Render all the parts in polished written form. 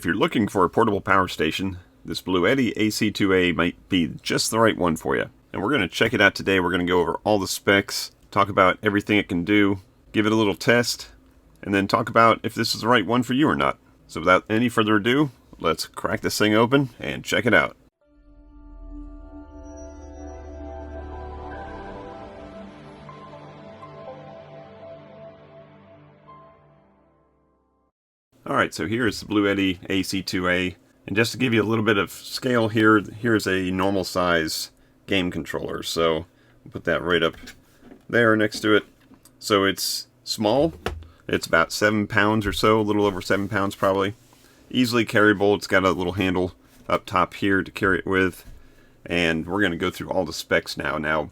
If you're looking for a portable power station, this BLUETTI AC2A might be just the right one for you. And we're going to check it out today. We're going to go over all the specs, talk about everything it can do, give it a little test, and then talk about if this is the right one for you or not. So without any further ado, let's crack this thing open and check it out. Alright, so here's the BLUETTI AC2A, and just to give you a little bit of scale here, here's a normal size game controller. So I'll put that right up there next to it. So it's small, it's about 7 pounds or so, a little over 7 pounds probably. Easily carryable, it's got a little handle up top here to carry it with, and we're going to go through all the specs now. Now,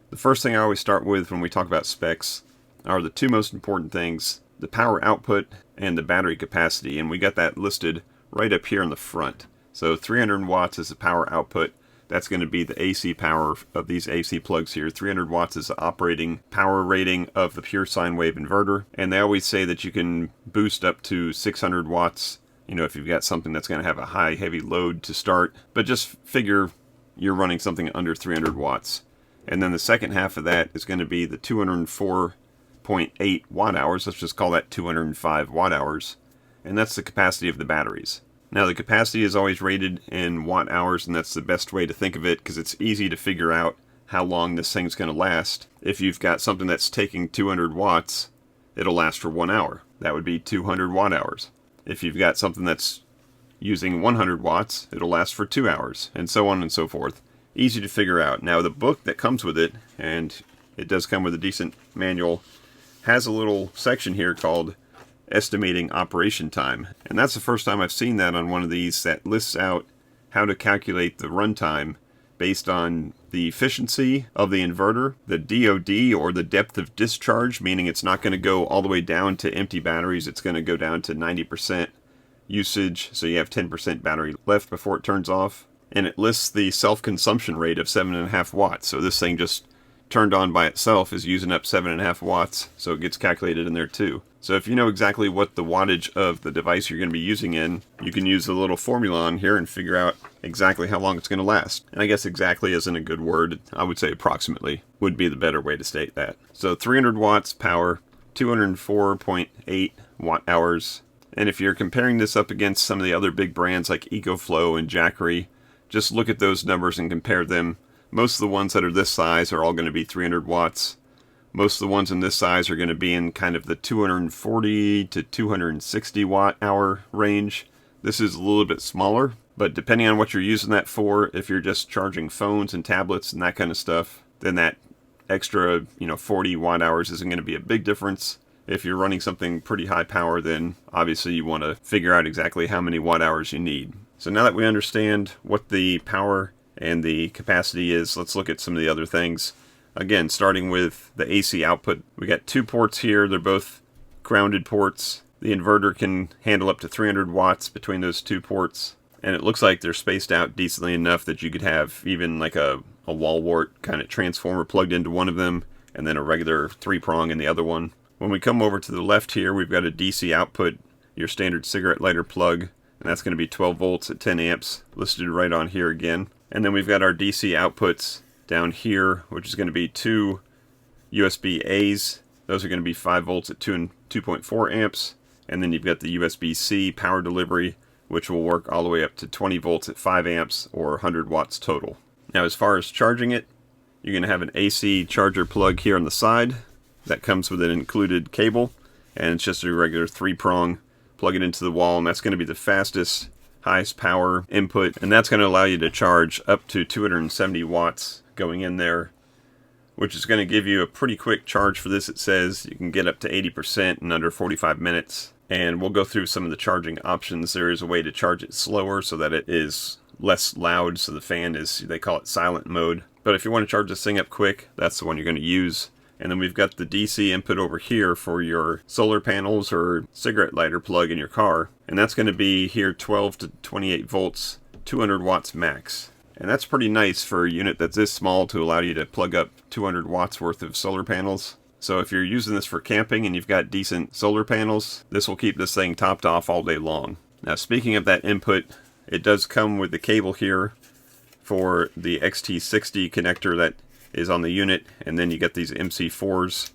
the first thing I always start with when we talk about specs are the two most important things: the power output and the battery capacity, and we got that listed right up here in the front. So 300 watts is the power output. That's going to be the AC power of these AC plugs here. 300 watts is the operating power rating of the pure sine wave inverter, and they always say that you can boost up to 600 watts, you know, if you've got something that's going to have a high heavy load to start, but just figure you're running something under 300 watts. And then the second half of that is going to be the 204.8 watt hours. Let's just call that 205 watt hours. And that's the capacity of the batteries. Now, the capacity is always rated in watt hours, and that's the best way to think of it because it's easy to figure out how long this thing's going to last. If you've got something that's taking 200 watts, it'll last for 1 hour. That would be 200 watt hours. If you've got something that's using 100 watts, it'll last for 2 hours, and so on and so forth. Easy to figure out. Now, the book that comes with it, and it does come with a decent manual, has a little section here called Estimating Operation Time. And that's the first time I've seen that on one of these that lists out how to calculate the runtime based on the efficiency of the inverter, the DOD, or the depth of discharge, meaning it's not going to go all the way down to empty batteries. It's going to go down to 90% usage, so you have 10% battery left before it turns off. And it lists the self-consumption rate of 7.5 watts. So this thing just turned on by itself is using up 7.5 watts, so it gets calculated in there too. So if you know exactly what the wattage of the device you're going to be using in, you can use the little formula on here and figure out exactly how long it's going to last. And I guess exactly isn't a good word. I would say approximately would be the better way to state that. So 300 watts power, 204.8 watt hours. And if you're comparing this up against some of the other big brands like EcoFlow and Jackery, just look at those numbers and compare them. Most of the ones that are this size are all going to be 300 watts. Most of the ones in this size are going to be in kind of the 240 to 260 watt hour range. This is a little bit smaller, but depending on what you're using that for, if you're just charging phones and tablets and that kind of stuff, then that extra, 40 watt hours isn't going to be a big difference. If you're running something pretty high power, then obviously you want to figure out exactly how many watt hours you need. So now that we understand what the power and the capacity is, let's look at some of the other things. Again, starting with the AC output, we got 2 ports here. They're both grounded ports. The inverter can handle up to 300 watts between those 2 ports, and it looks like they're spaced out decently enough that you could have even like a wall wart kind of transformer plugged into one of them, and then a regular 3-prong in the other one. When we come over to the left here, we've got a DC output, your standard cigarette lighter plug, and that's going to be 12 volts at 10 amps, listed right on here again. And then we've got our DC outputs down here, which is going to be 2 USB-A's. Those are going to be 5 volts at 2 and 2.4 amps. And then you've got the USB-C power delivery, which will work all the way up to 20 volts at 5 amps or 100 watts total. Now, as far as charging it, you're going to have an AC charger plug here on the side. That comes with an included cable, and it's just a regular 3-prong. Plug it into the wall, and that's going to be the fastest, highest power input, and that's going to allow you to charge up to 270 watts going in there, which is going to give you a pretty quick charge for this. It says you can get up to 80% in under 45 minutes, and we'll go through some of the charging options. There is a way to charge it slower so that it is less loud, so the fan is, they call it silent mode. But if you want to charge this thing up quick, that's the one you're going to use. And then we've got the DC input over here for your solar panels or cigarette lighter plug in your car. And that's going to be here 12 to 28 volts, 200 watts max. And that's pretty nice for a unit that's this small to allow you to plug up 200 watts worth of solar panels. So if you're using this for camping and you've got decent solar panels, this will keep this thing topped off all day long. Now speaking of that input, it does come with the cable here for the XT60 connector that is on the unit, and then you get these MC4s.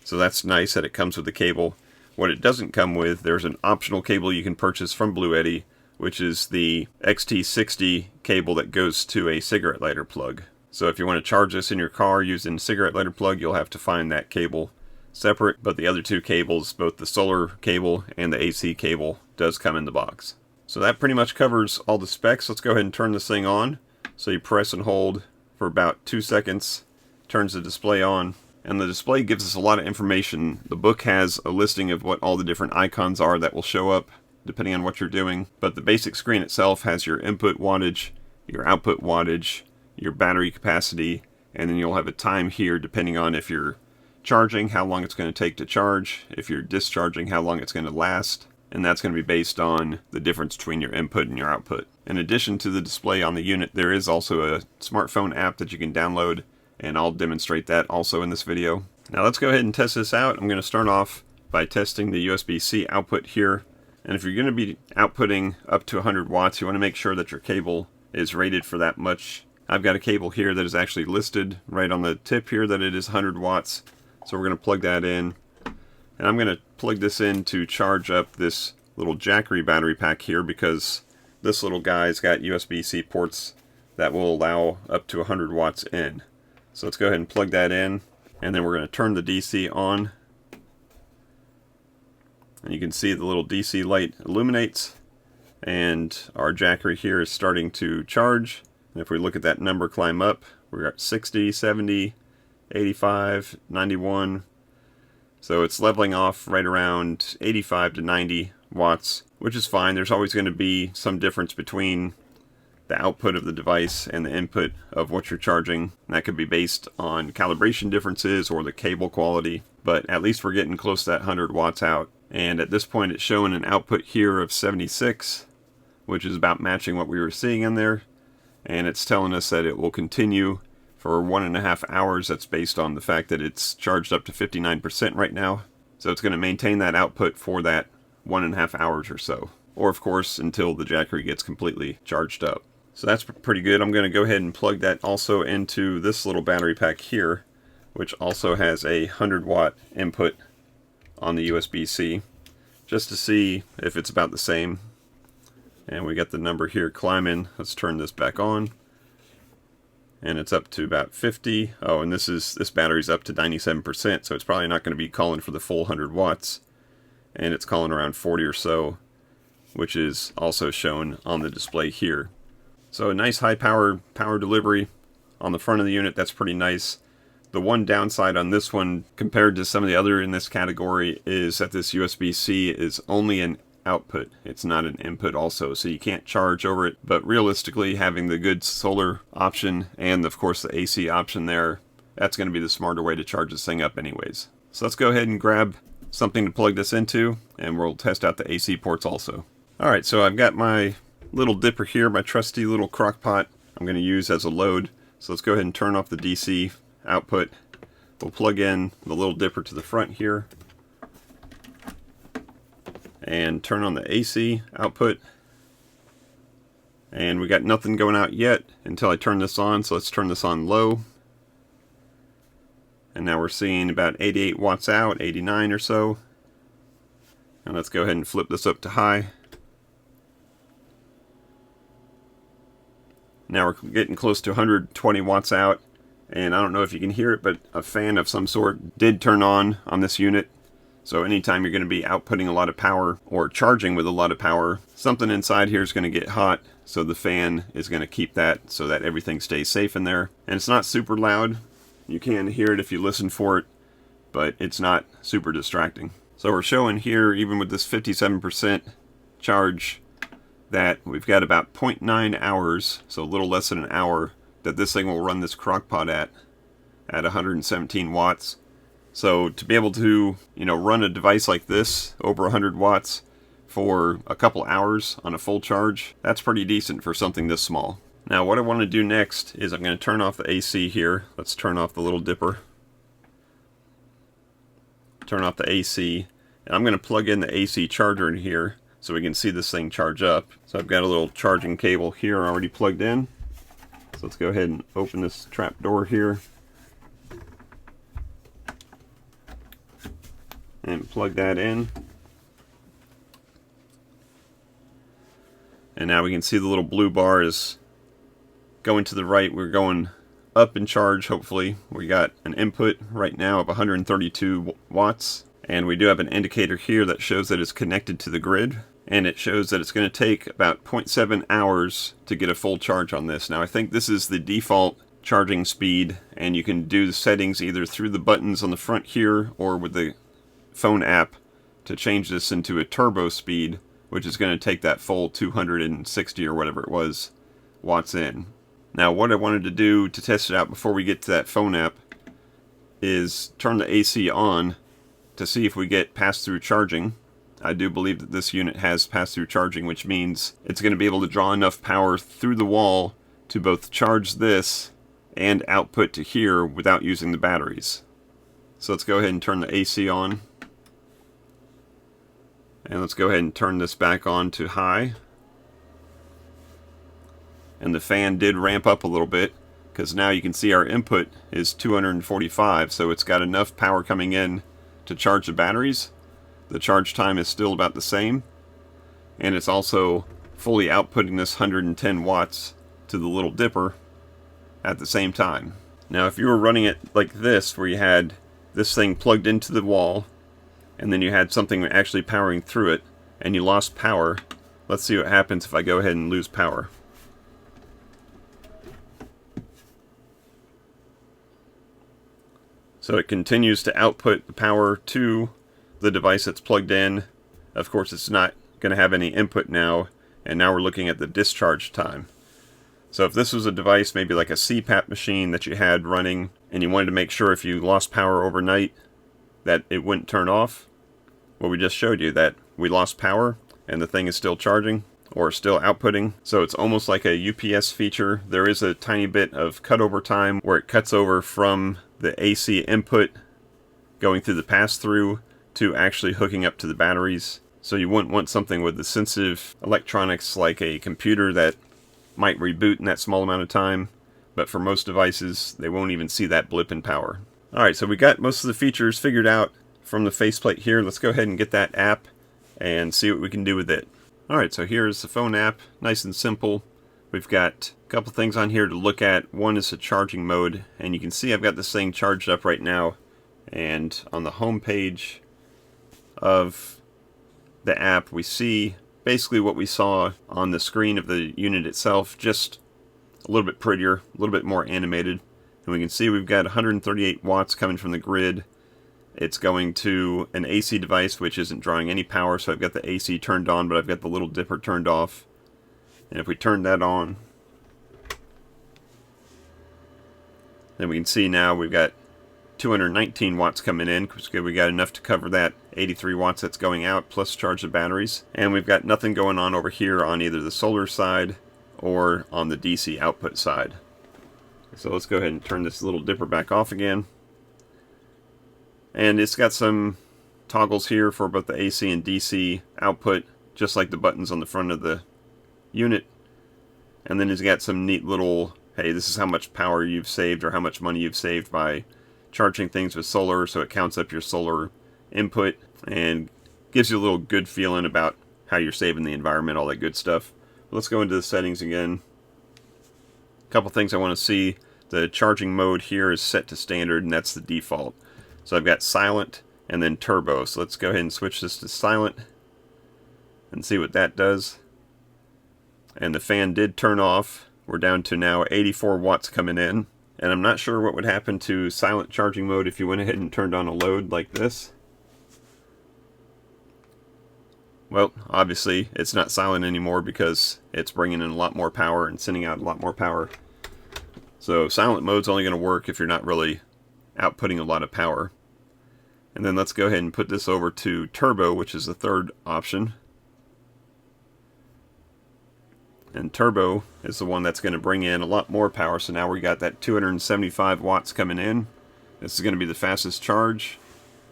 So that's nice that it comes with the cable. What it doesn't come with, there's an optional cable you can purchase from BLUETTI, which is the XT60 cable that goes to a cigarette lighter plug. So if you want to charge this in your car using a cigarette lighter plug, you'll have to find that cable separate, but the other two cables, both the solar cable and the AC cable, does come in the box. So that pretty much covers all the specs. Let's go ahead and turn this thing on. So you press and hold for about 2 seconds, turns the display on, and the display gives us a lot of information. The book has a listing of what all the different icons are that will show up depending on what you're doing, but the basic screen itself has your input wattage, your output wattage, your battery capacity, and then you'll have a time here depending on if you're charging, how long it's going to take to charge, if you're discharging, how long it's going to last, and that's going to be based on the difference between your input and your output. In addition to the display on the unit, there is also a smartphone app that you can download, and I'll demonstrate that also in this video. Now let's go ahead and test this out. I'm going to start off by testing the USB-C output here, and if you're going to be outputting up to 100 watts, you want to make sure that your cable is rated for that much. I've got a cable here that is actually listed right on the tip here that it is 100 watts, so we're going to plug that in. And I'm going to plug this in to charge up this little Geekery battery pack here, because this little guy's got USB-C ports that will allow up to 100 watts in. So let's go ahead and plug that in, and then we're going to turn the DC on. And you can see the little DC light illuminates, and our Geekery here is starting to charge. And if we look at that number climb up, we're at 60, 70, 85, 91. So it's leveling off right around 85 to 90 watts, which is fine. There's always going to be some difference between the output of the device and the input of what you're charging. And that could be based on calibration differences or the cable quality, but at least we're getting close to that 100 watts out. And at this point it's showing an output here of 76, which is about matching what we were seeing in there. And it's telling us that it will continue for 1.5 hours. That's based on the fact that it's charged up to 59% right now. So it's going to maintain that output for that 1.5 hours or so. Or of course until the Geekery gets completely charged up. So that's pretty good. I'm going to go ahead and plug that also into this little battery pack here, which also has a 100 watt input on the USB-C, just to see if it's about the same. And we got the number here climbing. Let's turn this back on. And it's up to about 50. Oh, and this battery's up to 97%, so it's probably not going to be calling for the full 100 watts. And it's calling around 40 or so, which is also shown on the display here. So a nice high power delivery on the front of the unit. That's pretty nice. The one downside on this one compared to some of the other in this category is that this USB-C is only an output. It's not an input also, so you can't charge over it. But realistically, having the good solar option and of course the AC option there, that's going to be the smarter way to charge this thing up anyways. So let's go ahead and grab something to plug this into, and we'll test out the AC ports also. Alright, so I've got my little dipper here, my trusty little crock pot I'm going to use as a load. So let's go ahead and turn off the DC output. We'll plug in the little dipper to the front here and turn on the AC output. And we got nothing going out yet until I turn this on, so let's turn this on low. And now we're seeing about 88 watts out, 89 or so. And let's go ahead and flip this up to high. Now we're getting close to 120 watts out, and I don't know if you can hear it, but a fan of some sort did turn on this unit. So anytime you're going to be outputting a lot of power or charging with a lot of power, something inside here is going to get hot, so the fan is going to keep that so that everything stays safe in there. And it's not super loud. You can hear it if you listen for it, but it's not super distracting. So we're showing here, even with this 57% charge, that we've got about 0.9 hours, so a little less than an hour, that this thing will run this crock pot at 117 watts. So to be able to, run a device like this over 100 watts for a couple hours on a full charge, that's pretty decent for something this small. Now what I want to do next is I'm going to turn off the AC here. Let's turn off the little dipper. Turn off the AC. And I'm going to plug in the AC charger in here. so we can see this thing charge up. So I've got a little charging cable here already plugged in. So let's go ahead and open this trap door here and plug that in. And now we can see the little blue bar is going to the right. We're going up in charge, hopefully. We got an input right now of 132 watts. And we do have an indicator here that shows that it's connected to the grid. And it shows that it's going to take about 0.7 hours to get a full charge on this. Now I think this is the default charging speed, and you can do the settings either through the buttons on the front here or with the phone app to change this into a turbo speed, which is going to take that full 260 or whatever it was watts in. Now what I wanted to do to test it out before we get to that phone app is turn the AC on to see if we get pass-through charging. I do believe that this unit has pass-through charging, which means it's going to be able to draw enough power through the wall to both charge this and output to here without using the batteries. So let's go ahead and turn the AC on. And let's go ahead and turn this back on to high. And the fan did ramp up a little bit, because now you can see our input is 245, so it's got enough power coming in to charge the batteries. The charge time is still about the same, and it's also fully outputting this 110 watts to the little dipper at the same time. Now if you were running it like this, where you had this thing plugged into the wall, and then you had something actually powering through it, and you lost power, let's see what happens if I go ahead and lose power. So it continues to output the power to the device that's plugged in. Of course, it's not going to have any input now, and now we're looking at the discharge time. So if this was a device, maybe like a CPAP machine that you had running, and you wanted to make sure if you lost power overnight that it wouldn't turn off, well, we just showed you that we lost power and the thing is still charging or still outputting. So it's almost like a UPS feature. There is a tiny bit of cutover time where it cuts over from the AC input going through the pass-through to actually hooking up to the batteries. So you wouldn't want something with the sensitive electronics like a computer that might reboot in that small amount of time. But for most devices, they won't even see that blip in power. Alright, so we got most of the features figured out from the faceplate here. Let's go ahead and get that app and see what we can do with it. Alright, so here's the phone app. Nice and simple. We've got a couple things on here to look at. One is the charging mode, and you can see I've got this thing charged up right now. And on the home page of the app, we see basically what we saw on the screen of the unit itself, just a little bit prettier, a little bit more animated. And we can see we've got 138 watts coming from the grid. It's going to an AC device which isn't drawing any power, so I've got the AC turned on, but I've got the little dipper turned off. And if we turn that on, then we can see now we've got 219 watts coming in, because we got enough to cover that 83 watts that's going out, plus charge the batteries. And we've got nothing going on over here on either the solar side or on the DC output side. So let's go ahead and turn this little dipper back off again. And it's got some toggles here for both the AC and DC output, just like the buttons on the front of the unit. And then it's got some neat little, hey, this is how much power you've saved or how much money you've saved by charging things with solar, so it counts up your solar input and gives you a little good feeling about how you're saving the environment, all that good stuff. Let's go into the settings again. A couple things I want to see. The charging mode here is set to standard, and that's the default. So I've got silent and then turbo. So let's go ahead and switch this to silent and see what that does. And the fan did turn off. We're down to now 84 watts coming in. And I'm not sure what would happen to silent charging mode if you went ahead and turned on a load like this. Well, obviously it's not silent anymore because it's bringing in a lot more power and sending out a lot more power. So silent mode's only going to work if you're not really outputting a lot of power. And then let's go ahead and put this over to turbo, which is the third option. And turbo is the one that's going to bring in a lot more power. So now we got that 275 watts coming in. This is going to be the fastest charge,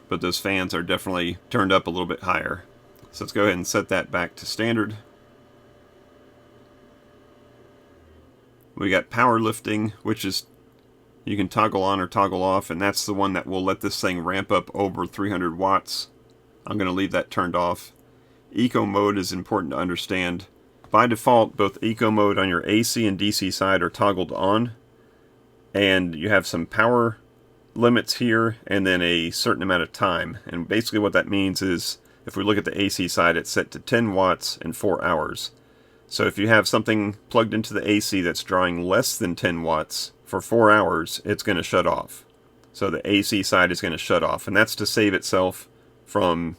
but those fans are definitely turned up a little bit higher. So let's go ahead and set that back to standard. We got power lifting, which is you can toggle on or toggle off, and that's the one that will let this thing ramp up over 300 watts. I'm going to leave that turned off. Eco mode is important to understand. By default, both eco mode on your AC and DC side are toggled on, and you have some power limits here and then a certain amount of time. And basically what that means is, if we look at the AC side, it's set to 10 watts and 4 hours. So if you have something plugged into the AC that's drawing less than 10 watts for 4 hours, it's going to shut off. So the AC side is going to shut off, and that's to save itself from,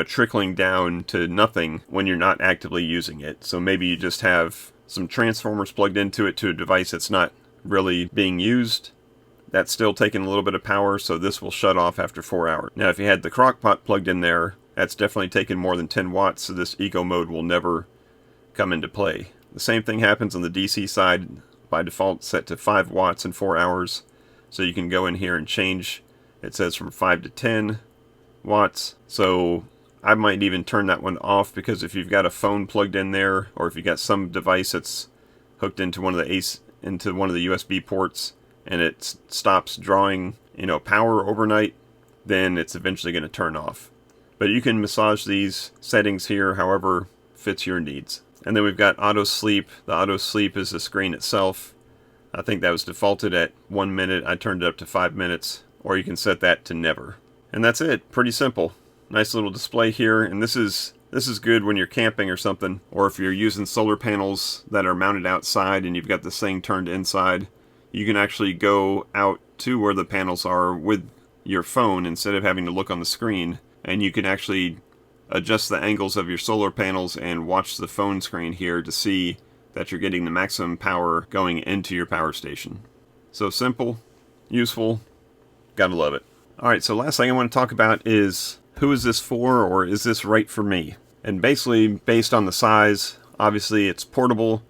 trickling down to nothing when you're not actively using it. So maybe you just have some transformers plugged into it to a device that's not really being used. That's still taking a little bit of power, so this will shut off after 4 hours. Now if you had the crock pot plugged in there, that's definitely taking more than 10 watts, so this eco mode will never come into play. The same thing happens on the DC side, by default set to 5 watts and 4 hours. So you can go in here and change, it says from 5 to 10 watts. So I might even turn that one off, because if you've got a phone plugged in there, or if you've got some device that's hooked into one of the USB ports, and it stops drawing, power overnight, then it's eventually going to turn off. But you can massage these settings here however fits your needs. And then we've got auto sleep. The auto sleep is the screen itself. I think that was defaulted at 1 minute. I turned it up to 5 minutes, or you can set that to never. And that's it. Pretty simple. Nice little display here, and this is good when you're camping or something, or if you're using solar panels that are mounted outside and you've got this thing turned inside. You can actually go out to where the panels are with your phone instead of having to look on the screen, and you can actually adjust the angles of your solar panels and watch the phone screen here to see that you're getting the maximum power going into your power station. So simple, useful, gotta love it. Alright, so last thing I want to talk about is, who is this for, or is this right for me? And basically, based on the size, obviously it's portable.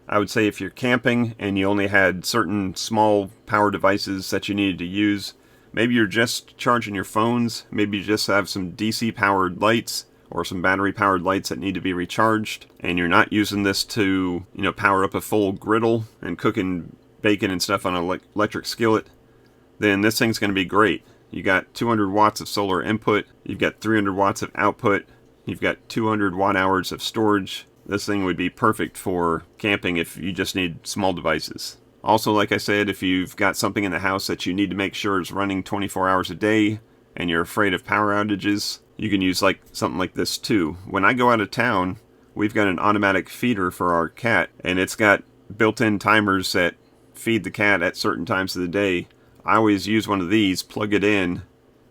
I would say if you're camping and you only had certain small power devices that you needed to use, maybe you're just charging your phones, maybe you just have some DC powered lights or some battery powered lights that need to be recharged, and you're not using this to, power up a full griddle and cooking bacon and stuff on an electric skillet, then this thing's going to be great. You got 200 watts of solar input, you've got 300 watts of output, you've got 200 watt hours of storage. This thing would be perfect for camping if you just need small devices. Also, like I said, if you've got something in the house that you need to make sure is running 24 hours a day and you're afraid of power outages, you can use something like this too. When I go out of town, we've got an automatic feeder for our cat, and it's got built-in timers that feed the cat at certain times of the day. I always use one of these, plug it in,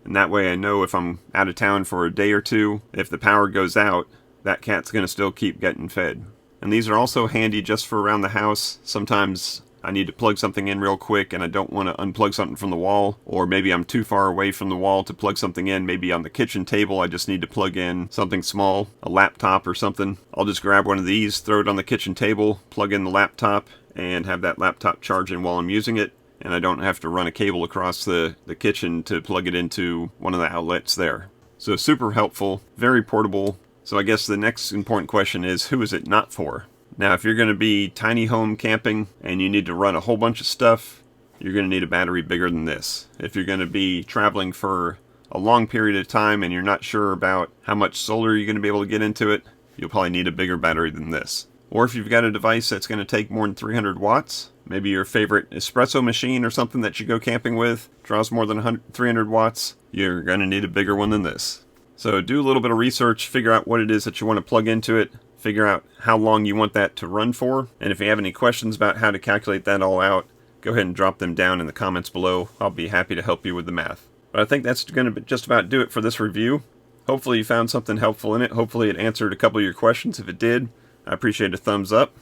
and that way I know if I'm out of town for a day or two, if the power goes out, that cat's going to still keep getting fed. And these are also handy just for around the house. Sometimes I need to plug something in real quick and I don't want to unplug something from the wall, or maybe I'm too far away from the wall to plug something in. Maybe on the kitchen table I just need to plug in something small, a laptop or something. I'll just grab one of these, throw it on the kitchen table, plug in the laptop, and have that laptop charging while I'm using it. And I don't have to run a cable across the kitchen to plug it into one of the outlets there. So super helpful, very portable. So I guess the next important question is, who is it not for? Now, if you're going to be tiny home camping and you need to run a whole bunch of stuff, you're going to need a battery bigger than this. If you're going to be traveling for a long period of time and you're not sure about how much solar you're going to be able to get into it, you'll probably need a bigger battery than this. Or if you've got a device that's going to take more than 300 watts, maybe your favorite espresso machine or something that you go camping with draws more than 300 watts, you're going to need a bigger one than this. So do a little bit of research, figure out what it is that you want to plug into it, figure out how long you want that to run for, and if you have any questions about how to calculate that all out, go ahead and drop them down in the comments below. I'll be happy to help you with the math. But I think that's going to just about do it for this review. Hopefully you found something helpful in it. Hopefully it answered a couple of your questions. If it did, I appreciate a thumbs up.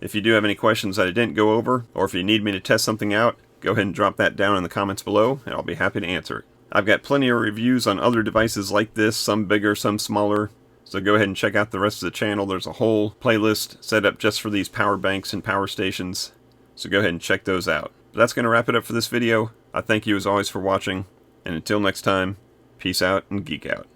If you do have any questions that I didn't go over, or if you need me to test something out, go ahead and drop that down in the comments below, and I'll be happy to answer it. I've got plenty of reviews on other devices like this, some bigger, some smaller, so go ahead and check out the rest of the channel. There's a whole playlist set up just for these power banks and power stations, so go ahead and check those out. But that's going to wrap it up for this video. I thank you as always for watching, and until next time, peace out and geek out.